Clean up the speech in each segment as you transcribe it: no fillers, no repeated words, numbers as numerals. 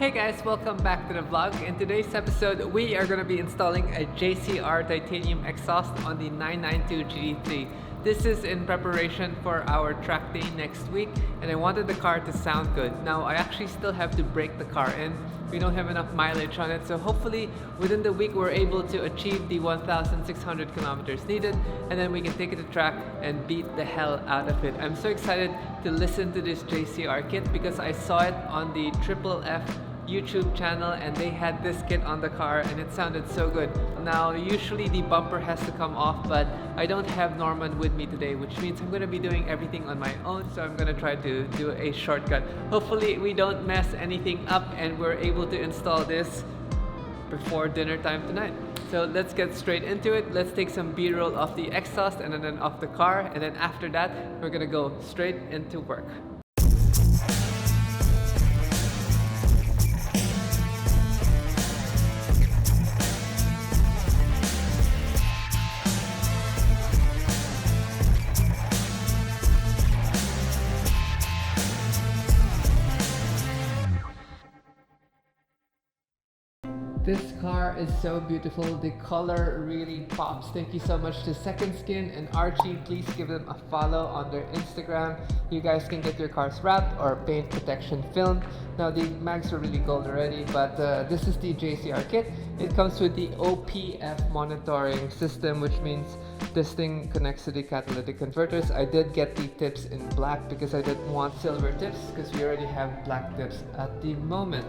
Hey guys, welcome back to the vlog. In today's episode, we are going to be installing a JCR titanium exhaust on the 992 GT3. This is in preparation for our track day next week, and I wanted the car to sound good. Now, I actually still have to break the car in. We don't have enough mileage on it, so hopefully within the week we're able to achieve the 1,600 kilometers needed, and then we can take it to track and beat the hell out of it. I'm so excited to listen to this JCR kit because I saw it on the Triple F YouTube channel and they had this kit on the car and it sounded so good. Now usually the bumper has to come off, but I don't have Norman with me today, which means I'm going to be doing everything on my own, so I'm going to try to do a shortcut. Hopefully we don't mess anything up and we're able to install this before dinner time tonight. So let's get straight into it. Let's take some B-roll off the exhaust and then off the car, and then after that we're going to go straight into work. This car is so beautiful. The color really pops. Thank you so much to Second Skin and Archie. Please give them a follow on their Instagram. You guys can get your cars wrapped or paint protection film. Now the mags are really gold already, but this is the JCR kit. It comes with the OPF monitoring system, which means this thing connects to the catalytic converters. I did get the tips in black because I didn't want silver tips because we already have black tips at the moment.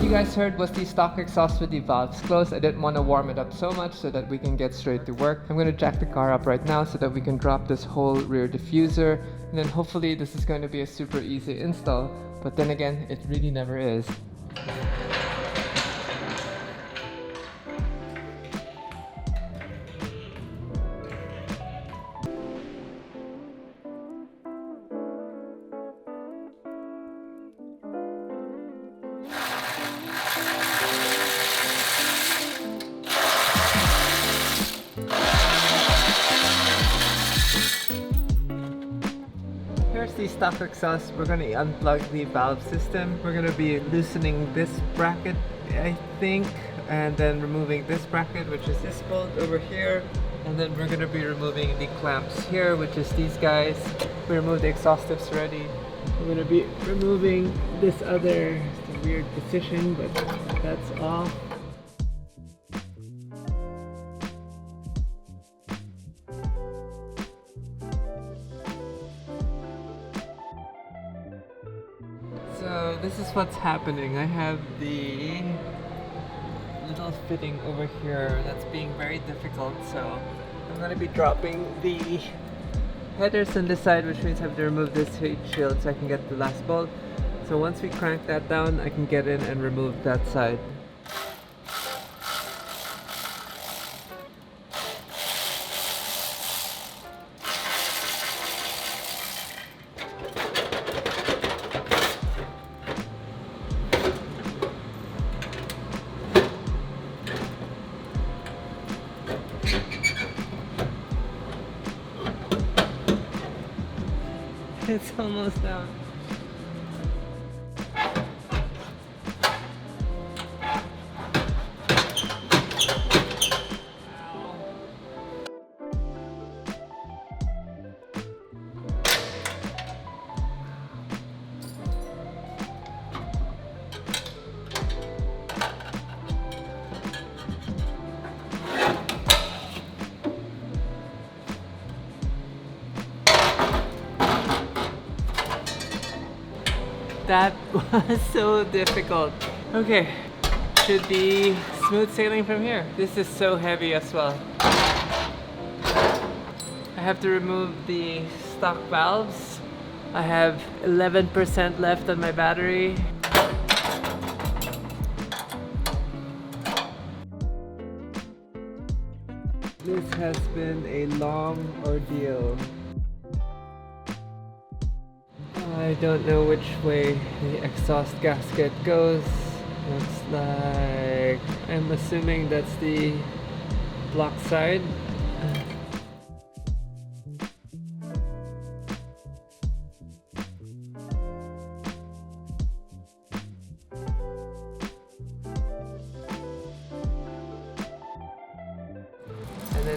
Guys heard was the stock exhaust with the valves closed. I didn't want to warm it up so much so that we can get straight to work. I'm going to jack the car up right now so that we can drop this whole rear diffuser, and then hopefully this is going to be a super easy install, but then again it really never is. Here's the stock exhaust. We're going to unplug the valve system. We're going to be loosening this bracket, I think, and then removing this bracket, which is this bolt over here, and then we're going to be removing the clamps here, which is these guys. We removed the exhaust tips already. We're going to be removing this other weird position, but that's off. So this is what's happening. I have the little fitting over here that's being very difficult, so I'm going to be dropping the headers on this side, which means I have to remove this heat shield so I can get the last bolt. So once we crank that down, I can get in and remove that side. It's almost down. That was so difficult. Okay, should be smooth sailing from here. This is so heavy as well. I have to remove the stock valves. I have 11% left on my battery. This has been a long ordeal. I don't know which way the exhaust gasket goes. Looks like, I'm assuming that's the block side.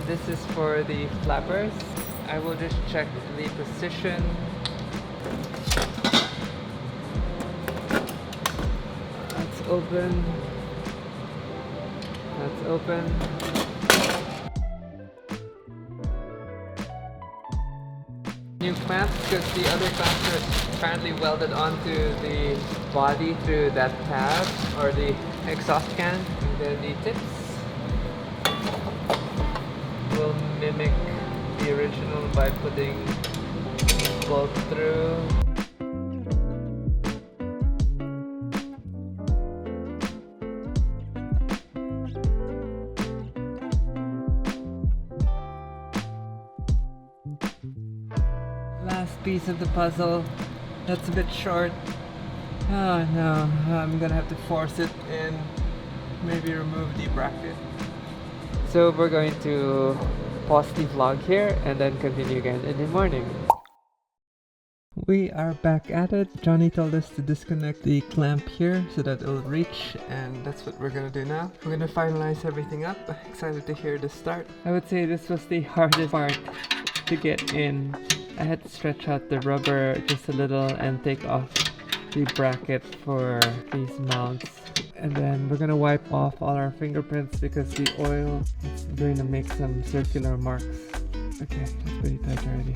this is for the flappers. I will just check the position. That's open. That's open. New clamps, because the other clamps are apparently welded onto the body through that tab or the exhaust can. And then the tips will mimic the original by putting bolt through. Last piece of the puzzle. That's a bit short. Oh no, I'm gonna have to force it in. Maybe remove the bracket. So we're going to pause the vlog here and then continue again in the morning. We are back at it. Johnny told us to disconnect the clamp here so that it'll reach, and that's what we're gonna do now. We're gonna finalize everything up. Excited to hear the start. I would say this was the hardest part to get in. I had to stretch out the rubber just a little and take off the bracket for these mounts. And then we're gonna wipe off all our fingerprints because the oil is going to make some circular marks. Okay, that's pretty tight already.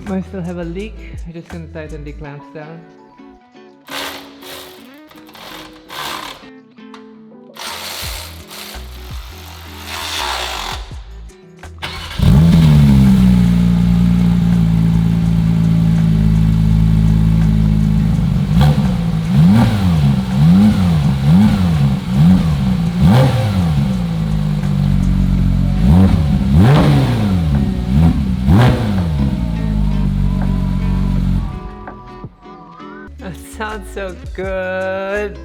I still have a leak. I'm just gonna tighten the clamps down. That sounds so good.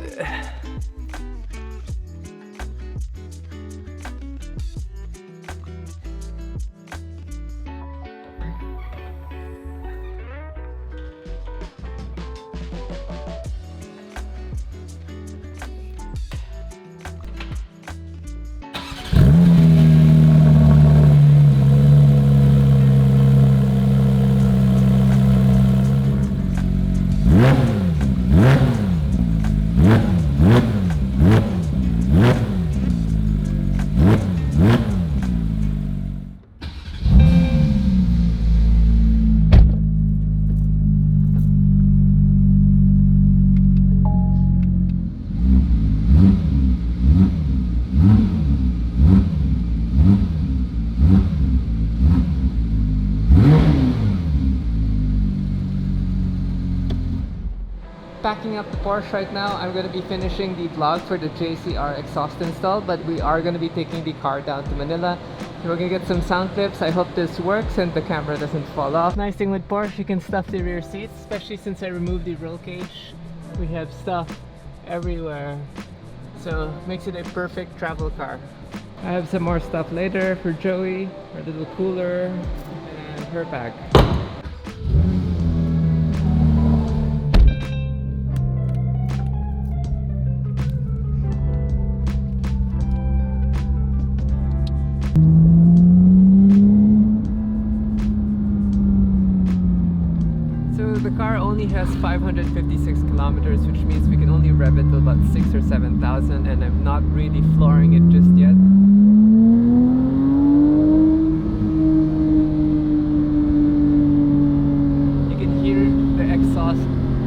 Packing up the Porsche right now. I'm going to be finishing the vlog for the JCR exhaust install, but we are going to be taking the car down to Manila. So we're going to get some sound clips. I hope this works and the camera doesn't fall off. Nice thing with Porsche, you can stuff the rear seats, especially since I removed the roll cage. We have stuff everywhere, so makes it a perfect travel car. I have some more stuff later for Joey, her little cooler, and her bag. So the car only has 556 kilometers, which means we can only rev it to about 6,000 or 7,000, and I'm not really flooring it just yet. You can hear the exhaust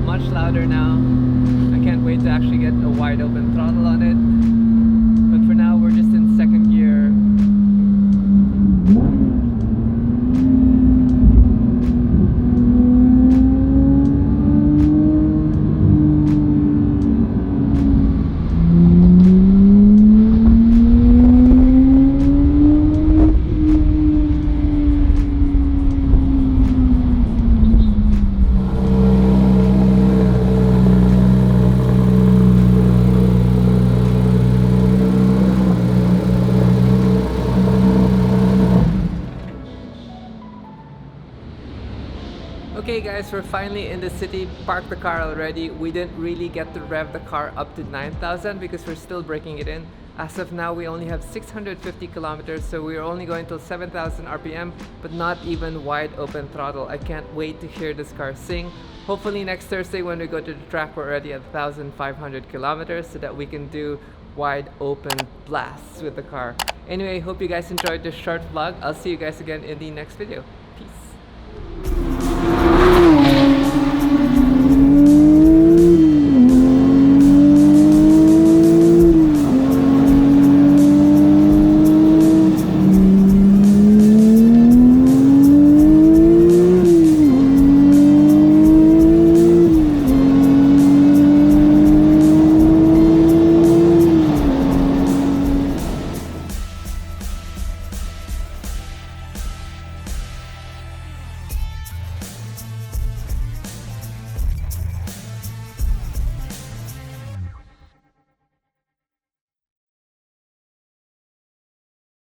much louder now. I can't wait to actually get a wide open throttle on it. But for now, we're just in second gear. Okay guys, we're finally in the city, parked the car already. We didn't really get to rev the car up to 9,000 because we're still breaking it in. As of now, we only have 650 kilometers, so we're only going till 7,000 RPM, but not even wide open throttle. I can't wait to hear this car sing. Hopefully next Thursday when we go to the track, we're already at 1,500 kilometers so that we can do wide open blasts with the car. Anyway, hope you guys enjoyed this short vlog. I'll see you guys again in the next video. Peace.